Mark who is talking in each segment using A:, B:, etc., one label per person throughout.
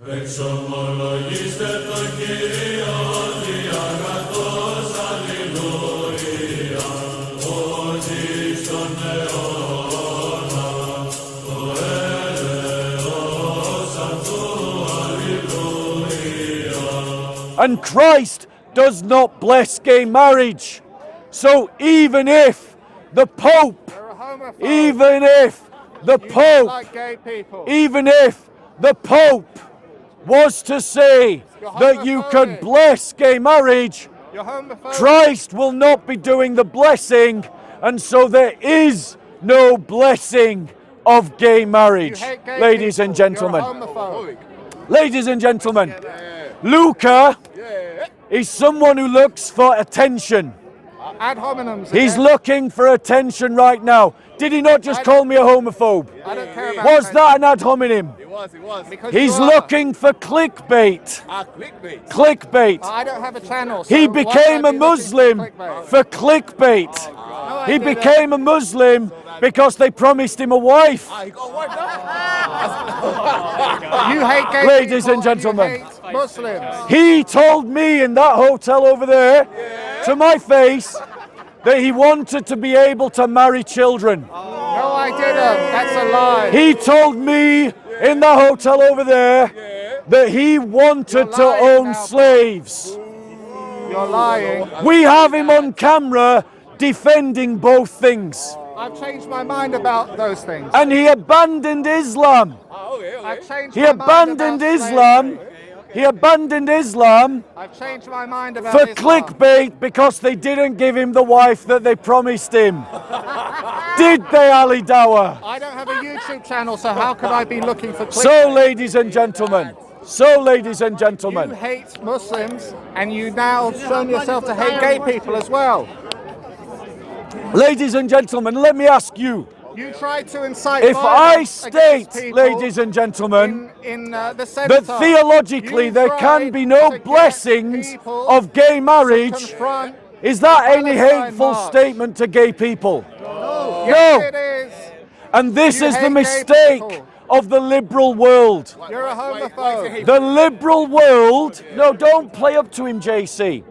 A: Εξομολογήστε το Κύριο διαγρατός, αλληλούια, ότι στον αιώνα το έλεος αυτού, αλληλούια.
B: And Christ does not bless gay marriage. So even if the Pope, even if the Pope was to say that you could bless gay marriage, Christ will not be doing the blessing, and so there is no blessing of gay marriage, ladies and gentlemen. Ladies and gentlemen, Luca is someone who looks for attention.
C: Ad hominems.
B: He's looking for attention right now. Did he not just call me a homophobe?
C: I don't care about
B: Was that an ad hominem?
D: It was.
C: Because
B: He's
C: you are.
B: looking for clickbait.
D: Clickbait.
B: Clickbait.
C: I don't have a channel. So
B: He
C: why
B: became
C: would
B: a
C: I be looking
B: Muslim
C: for clickbait?
B: for clickbait.
C: No, I
B: He
C: didn't.
B: became a Muslim because they promised him a wife.
D: He got one now.
C: You hate gay
B: Ladies
C: people
B: and gentlemen.
C: You hate Muslims.
B: He told me in that hotel over there, to my face, that he wanted to be able to marry children.
C: No, I didn't. That's a lie.
B: He told me in the hotel over there that he wanted to
C: lying
B: own
C: now.
B: slaves.
C: You're lying.
B: We have him on camera defending both things.
C: I've changed my mind about those things.
B: And he abandoned Islam.
C: I've changed
B: He
C: my mind
B: abandoned
C: about
B: Islam.
C: slavery.
B: He abandoned Islam
C: I've changed my mind about
B: for
C: Islam.
B: clickbait because they didn't give him the wife that they promised him. Did they, Ali Dawah?
C: I don't have a YouTube channel, so how could I be looking for clickbait?
B: So, ladies and gentlemen,
C: You hate Muslims, and you now shown yourself to hate gay people as well.
B: ladies and gentlemen, let me ask you,
C: You tried to incite
B: if I
C: violence
B: state,
C: against people
B: ladies and gentlemen,
C: in the
B: that
C: cenotaph.
B: theologically
C: You
B: there can
C: tried
B: be no
C: to get
B: blessings
C: people
B: of gay
C: to
B: marriage,
C: confront
B: is that any
C: Palestine
B: hateful
C: march.
B: statement to gay people?
C: Yes, it is.
B: And this
C: You
B: is the
C: hate gay
B: mistake
C: people.
B: of the liberal world.
C: You're a homophobe.
B: The liberal world, no, don't play up to him, JC.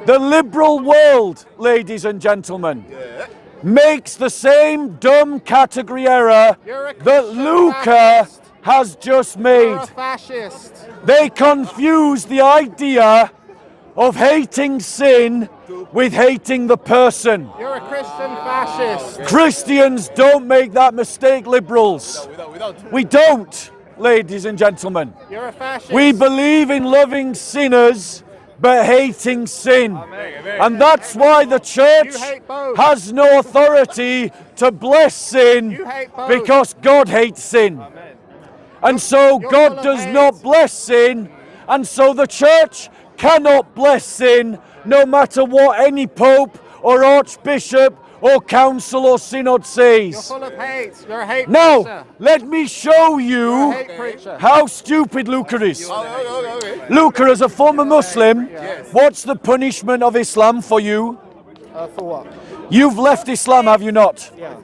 B: The liberal world, ladies and gentlemen, makes the same dumb category error
C: You're a
B: that
C: Christian
B: Luca
C: fascist.
B: has just
C: You're
B: made.
C: a fascist.
B: They confuse the idea of hating sin with hating the person.
C: You're a Christian fascist.
B: Christians don't make that mistake, liberals. We don't, ladies and gentlemen.
C: You're a fascist.
B: We believe in loving sinners but hating sin. And that's why the church
C: You hate both.
B: has no authority to bless sin
C: You hate both.
B: because God hates sin. And so
C: You're
B: God
C: full of
B: does
C: hate.
B: not bless sin, and so the church cannot bless sin no matter what any pope or archbishop or council or synod
C: You're
B: says.
C: full of hate. You're a hate
B: Now,
C: preacher.
B: let me show
C: You're a
B: you
C: hate preacher.
B: how stupid Luca is.
D: Okay.
B: Luca, as a former Muslim, what's the punishment of Islam for you?
C: For what?
B: You've left Islam, have you not?
C: Yeah.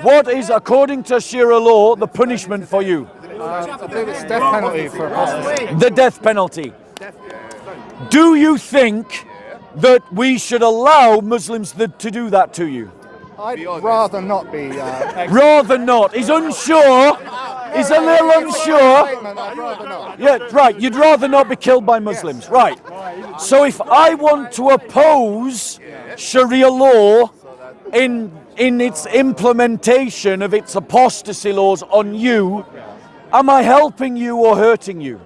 B: What is, according to Sharia law, the punishment for you?
C: I believe it's death penalty for apostasy.
B: The death penalty. Do you think that we should allow Muslims to do that to you?
C: I'd rather not be.
B: Rather not. He's unsure. He's a little unsure.
C: I'd rather not.
B: Yeah, right. You'd rather not be killed by Muslims. Right. So if I want to oppose Sharia law in its implementation of its apostasy laws on you, am I helping you or hurting you?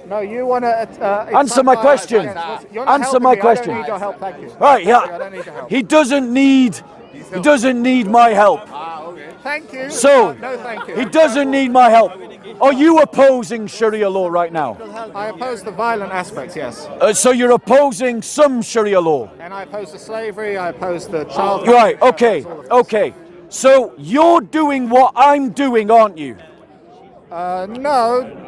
C: No, you want to
B: Answer my question. Answer my question.
C: I don't need your help, thank you.
B: Right,
C: I
B: yeah.
C: don't need your help.
B: He doesn't need my help.
C: Thank you.
B: So,
C: no, thank you.
B: he doesn't need my help. Are you opposing Sharia law right now?
C: I oppose the violent aspects, yes.
B: So you're opposing some Sharia law?
C: And I oppose the slavery, I oppose the child...
B: Right, okay. So you're doing what I'm doing, aren't you?
C: No,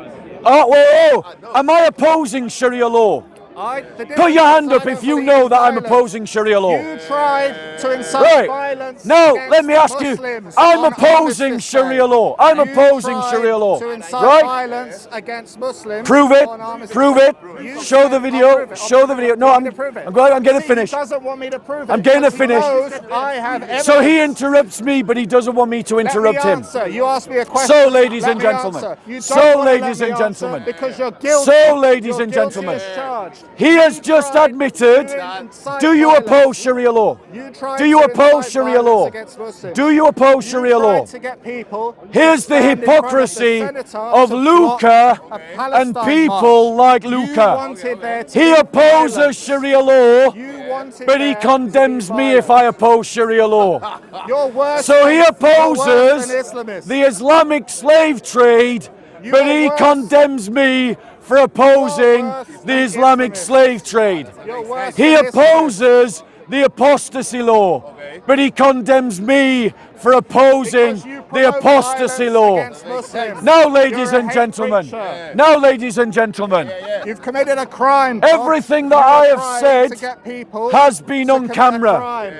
B: Oh, whoa. Am I opposing Sharia law? Put your hand up if you know that I'm opposing Sharia law.
C: You tried to incite
B: Right.
C: violence.
B: Now,
C: against
B: let me ask you.
C: Muslims
B: I'm
C: on
B: opposing
C: Armistice
B: Sharia
C: Day.
B: law. I'm
C: You
B: opposing
C: tried
B: Sharia law.
C: to incite
B: Right?
C: violence against Muslims.
B: Prove it.
C: on Armistice
B: Prove
C: Day.
B: it.
C: You
B: Show
C: said-
B: the
C: I'll
B: video.
C: prove it. I'll
B: Show
C: prove
B: the
C: it.
B: video.
C: You
B: No,
C: want me to prove it?
B: I'm getting to
C: See,
B: finish.
C: He doesn't want me to prove it.
B: I'm getting to
C: because
B: finish.
C: He knows I have evidence.
B: So he interrupts me, but he doesn't want me to
C: Let
B: interrupt
C: me
B: him.
C: answer. You asked me a question.
B: So, ladies
C: Let
B: and
C: me
B: gentlemen.
C: answer. You don't
B: So,
C: wanna let
B: ladies
C: me
B: and
C: answer
B: gentlemen.
C: because you're guilty.
B: So, ladies
C: You're
B: and
C: guilty
B: gentlemen.
C: as charged.
B: He has
C: You
B: just
C: tried
B: admitted.
C: to incite
B: Do you
C: violence.
B: oppose Sharia law?
C: You tried
B: Do you
C: to
B: oppose
C: incite
B: Sharia
C: violence
B: law?
C: against Muslims.
B: Do you oppose
C: You
B: Sharia
C: tried
B: law?
C: to get people to
B: Here's the
C: stand in front of the
B: hypocrisy
C: senator
B: of
C: to
B: Luca
C: block a
B: and
C: Palestine
B: people
C: march.
B: like
C: You
B: Luca.
C: wanted there to
B: He
C: be
B: opposes
C: violence.
B: Sharia law,
C: You wanted
B: but he
C: there to
B: condemns
C: be
B: me if I
C: violence.
B: oppose Sharia law.
C: You're worse
B: So
C: than,
B: he
C: you're
B: opposes
C: worse than Islamists.
B: the Islamic slave trade,
C: You
B: but
C: are
B: he
C: worse.
B: condemns me for opposing
C: worse
B: the
C: than
B: Islamic
C: Islamists.
B: slave trade.
C: You're worse
B: He
C: than Islamists.
B: opposes the apostasy law, but he condemns me for opposing
C: Because you
B: the
C: promote
B: apostasy
C: violence
B: law.
C: against Muslims.
B: Now, ladies
C: You're a
B: and
C: hate
B: gentlemen,
C: preacher.
B: now, ladies and gentlemen,
C: You've committed a crime. Bob.
B: everything that
C: You're
B: I have
C: trying
B: said
C: to get people
B: has been
C: to
B: on
C: commit a
B: camera.
C: crime.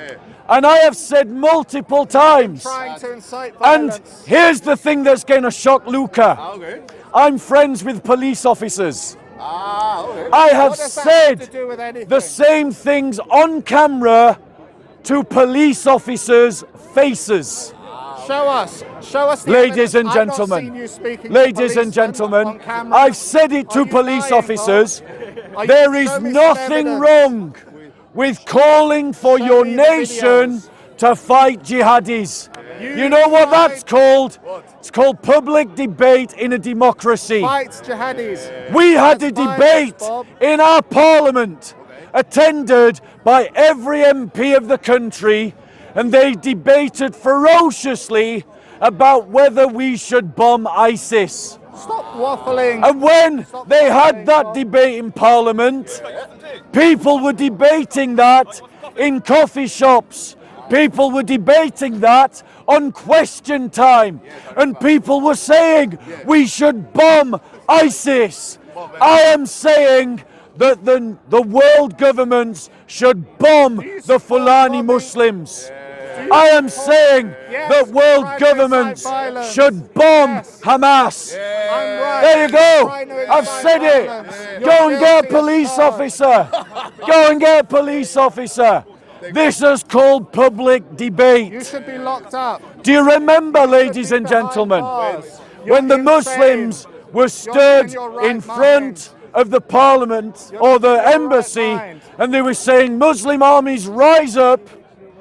B: And I have said multiple times.
C: Trying to incite
B: And
C: violence.
B: here's the thing that's going to shock Luca.
D: Okay.
B: I'm friends with police officers.
D: Okay.
B: I have
C: What does that have to
B: said
C: do with anything?
B: the same things on camera to police officers' faces.
C: Show us the
B: Ladies
C: evidence.
B: and
C: I've not
B: gentlemen,
C: seen you speaking to
B: ladies and
C: policemen
B: gentlemen,
C: on camera.
B: I've said it
C: Are
B: to
C: you
B: police
C: lying,
B: officers.
C: Bob?
B: There is
C: Show me some
B: nothing
C: evidence.
B: wrong with calling for
C: Show
B: your
C: me the
B: nation
C: videos.
B: to fight jihadis.
C: You
B: You know what
C: tried-
B: that's called? It's called public debate in a democracy.
C: Fights jihadis.
B: We had a
C: That's violence,
B: debate
C: Bob.
B: in our parliament, attended by every MP of the country, and they debated ferociously about whether we should bomb ISIS.
C: Stop waffling.
B: And when they had that debate in Parliament, people were debating that in coffee shops. People were debating that on Question Time. And people were saying we should bomb ISIS. I am saying that the world governments should bomb the Fulani Muslims. I am saying that world governments should bomb Hamas.
C: I'm right.
B: There you go.
C: Trying to
B: I've
C: incite
B: said it.
C: violence.
B: Go
C: You're
B: and get a
C: guilty as
B: police
C: charged.
B: officer. Go and get a police officer. This is called public
C: You
B: debate.
C: should be locked up.
B: Do you remember, ladies
C: be
B: and
C: behind
B: gentlemen,
C: bars. You're
B: when the
C: insane.
B: Muslims were
C: You're
B: stood
C: in your right
B: in front of the parliament
C: You're
B: or
C: not
B: the
C: in your right
B: embassy
C: mind.
B: and they were saying, Muslim armies rise up?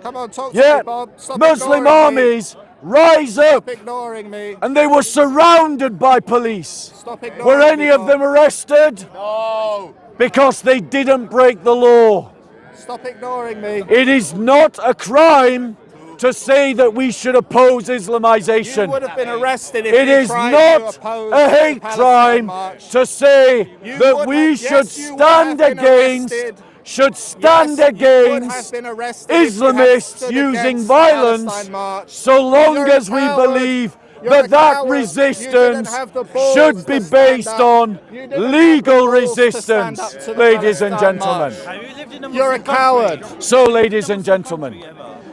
C: Come on, talk to
B: Yeah,
C: me, Bob. Stop
B: Muslim
C: ignoring me.
B: armies rise up.
C: Stop ignoring me.
B: And they were surrounded by police.
C: Stop ignoring
B: Were any
C: me,
B: of
C: Bob.
B: them arrested?
D: No.
B: Because they didn't break the law.
C: Stop ignoring me.
B: It is not a crime to say that we should oppose
C: You
B: Islamization.
C: would have been arrested if
B: It
C: you
B: is
C: tried
B: not
C: to oppose
B: a hate
C: the Palestine
B: crime
C: march.
B: to say
C: You
B: that
C: would
B: we
C: have-
B: should
C: yes, you would
B: stand
C: have been
B: against,
C: arrested.
B: should stand
C: Yes, you would have
B: against
C: been arrested if you had
B: Islamists
C: stood
B: using
C: against the
B: violence,
C: Palestine march.
B: so long
C: You're a
B: as we
C: coward.
B: believe
C: You're a
B: that that
C: coward. You
B: resistance
C: didn't have the balls
B: should be
C: to stand
B: based
C: up.
B: on
C: You didn't have the
B: legal
C: balls to stand
B: resistance,
C: up to the
B: ladies and
C: Palestine
B: gentlemen.
C: march. You're a coward.
B: So, ladies and gentlemen,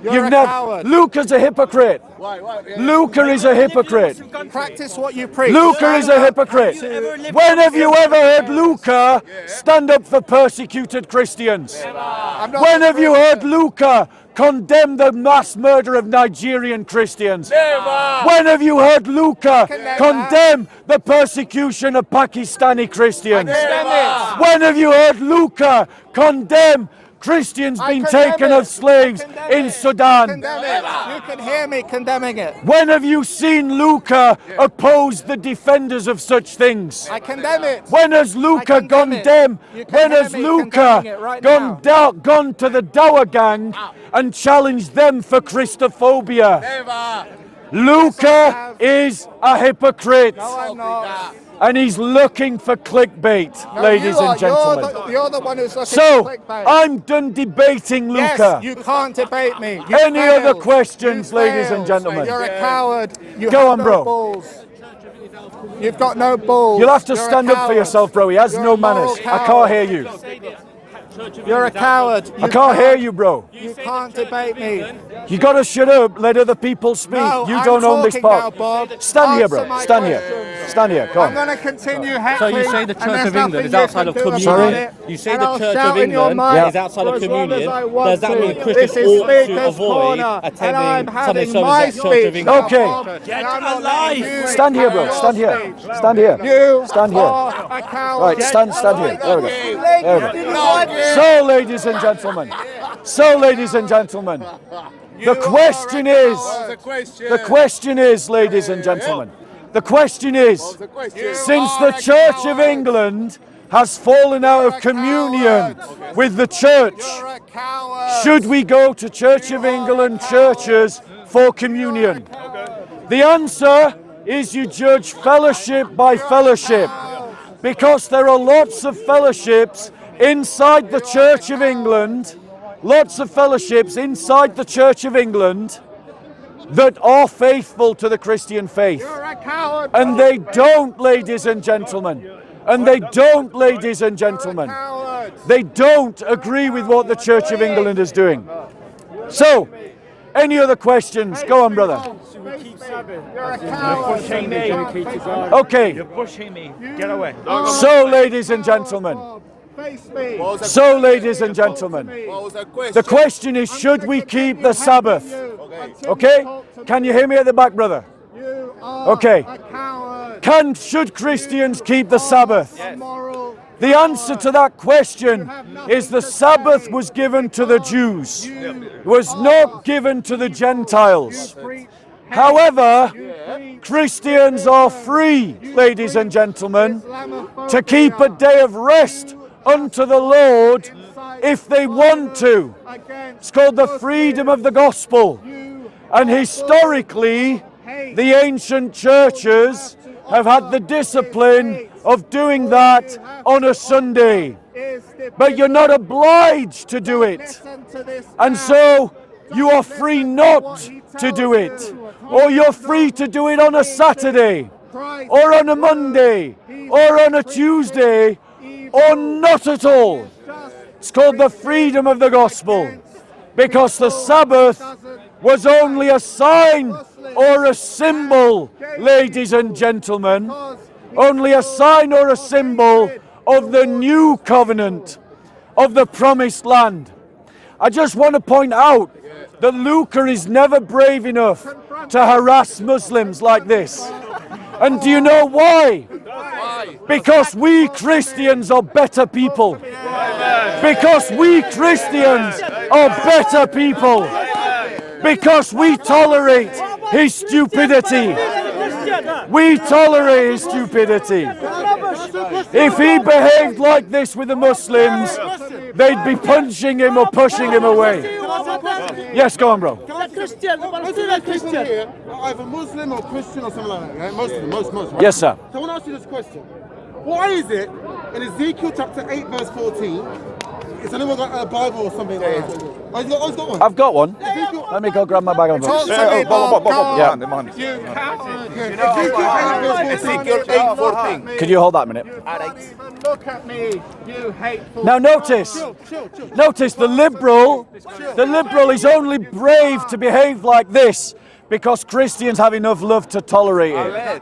C: You're a coward.
B: Luca's a hypocrite.
D: Why?
B: Luca is a hypocrite.
C: Practice what you preach.
B: Luca is a hypocrite. When have you ever heard Luca stand up for persecuted Christians?
C: I'm not
B: When
C: a
B: have you
C: Christian.
B: heard Luca condemn the mass murder of Nigerian Christians?
D: Never.
B: When have you heard Luca
C: condemn
B: condemn the persecution of Pakistani Christians?
C: Condemn it.
B: When have you heard Luca condemn Christians
C: I
B: being
C: condemn
B: taken
C: it.
B: as slaves
C: I condemn
B: in
C: it.
B: Sudan?
C: Condemn it. You can hear me condemning it.
B: When have you seen Luca oppose the defenders of such things?
C: I condemn it.
B: When has Luca
C: condemn it.
B: condemned?
C: You can
B: When
C: hear
B: has
C: me
B: Luca
C: condemning it right now.
B: gone to the Dower gang and challenged them for Christophobia?
D: Never.
B: Luca
C: have.
B: is a hypocrite,
C: No, I'm not.
B: and he's looking for clickbait,
C: No,
B: ladies
C: you are.
B: and gentlemen.
C: You're the one who's looking
B: So
C: for clickbait.
B: I'm done debating Luca.
C: Yes, you can't debate me. You
B: Any other
C: failed.
B: questions,
C: You
B: ladies and
C: failed.
B: gentlemen?
C: You're a coward. You
B: Go
C: have
B: on,
C: no
B: bro.
C: balls. You've got no balls.
B: You'll have to
C: You're a
B: stand up for
C: coward.
B: yourself, bro. He has
C: You're
B: no
C: a moral
B: manners. I
C: coward.
B: can't hear you.
C: You're a coward.
B: I can't hear you, bro.
C: You can't debate me.
B: You got to shut up. Let other people speak.
C: No,
B: You
C: I'm
B: don't own this
C: talking now,
B: part.
C: Bob.
B: Stand here,
C: Answer
B: bro.
C: my
B: Stand here.
C: questions.
B: Stand here. Go
C: I'm
B: on.
C: going to continue
E: So
C: heckling.
E: you say the
C: and
E: Church
C: there's
E: of England
C: nothing
E: is
C: you
E: outside
C: can
E: of
C: do about
E: communion?
C: it.
E: You say
C: And
E: the
C: I'll
E: Church
C: shout
E: of
C: in your
E: England
C: mic
E: is outside
C: for
E: of
C: as long as
E: communion.
C: I want
E: Does that
C: to.
E: mean Christians
C: This is
E: ought to
C: Speaker's
E: avoid
C: Corner, and I'm
E: attending
C: having
E: Sunday
C: my
E: services at Church of
C: speech.
E: England?
B: Okay.
C: And I'm not letting you
B: Stand here, bro.
C: have
B: Stand
C: your
B: here.
C: speech.
B: Stand here.
C: You
B: Stand here.
C: are a coward.
B: Right, stand here. There we go. There we go. So, ladies and gentlemen. The question is, ladies and gentlemen, the question is, since the Church of England has fallen out of communion with the church, should we go to Church of England churches for communion? The answer is you judge fellowship by fellowship, because there are lots of fellowships inside the Church of England, that are faithful to the Christian faith.
C: You're a coward.
B: And they don't, ladies and gentlemen. They don't agree with what the Church of England is doing. So, any other questions? Go on, brother.
C: You're a coward.
B: Okay.
F: You're pushing me. Get away.
B: So, ladies and gentlemen.
C: Face me.
B: So, ladies and gentlemen. The question is, should we keep the Sabbath? Okay? Can you hear me at the back, brother?
C: You are
B: Okay.
C: a coward.
B: Should Christians keep the Sabbath?
C: Moral.
B: The answer to that question is the Sabbath was given to the Jews. It was not given to the Gentiles. However, Christians are free, ladies and gentlemen, to keep a day of rest unto the Lord if they want to. It's called the freedom of the gospel. And historically, the ancient churches have had the discipline of doing that on a Sunday. But you're not obliged to do it. And so you are free not to do it. Or you're free to do it on a Saturday, or on a Monday, or on a Tuesday, or not at all. It's called the freedom of the gospel, because the Sabbath was only a sign or a symbol, ladies and gentlemen, only a sign or a symbol of the new covenant, of the promised land. I just want to point out that Luca is never brave enough to harass Muslims like this. And do you know why? Because we Christians are better people. Because we Christians are better people. Because we tolerate his stupidity. We tolerate his stupidity. If he behaved like this with the Muslims, they'd be punching him or pushing him away. Yes, go on, bro.
G: Christian, here, either Muslim or Christian or something like that. Right? Most, right?
B: Yes, sir.
G: So I want to ask you this question. Why is it in Ezekiel chapter 8 verse 14, it's anyone got a Bible or something like that? Oh, you've got one?
B: I've got one. Let me go grab my bag of books.
C: Talk to me, Bob.
B: Yeah.
C: You coward.
D: Ezekiel 8:14.
B: Could you hold that a minute?
C: Don't even look at me, you hateful.
B: Now notice the liberal is only brave to behave like this because Christians have enough love to tolerate it.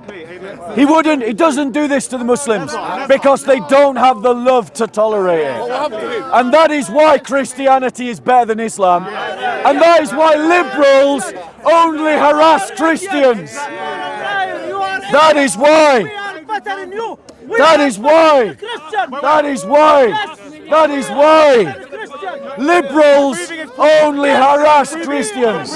B: He doesn't do this to the Muslims because they don't have the love to tolerate it. And that is why Christianity is better than Islam. And that is why liberals only harass Christians. That is why. That is why. That is why. That is why. Liberals only harass Christians.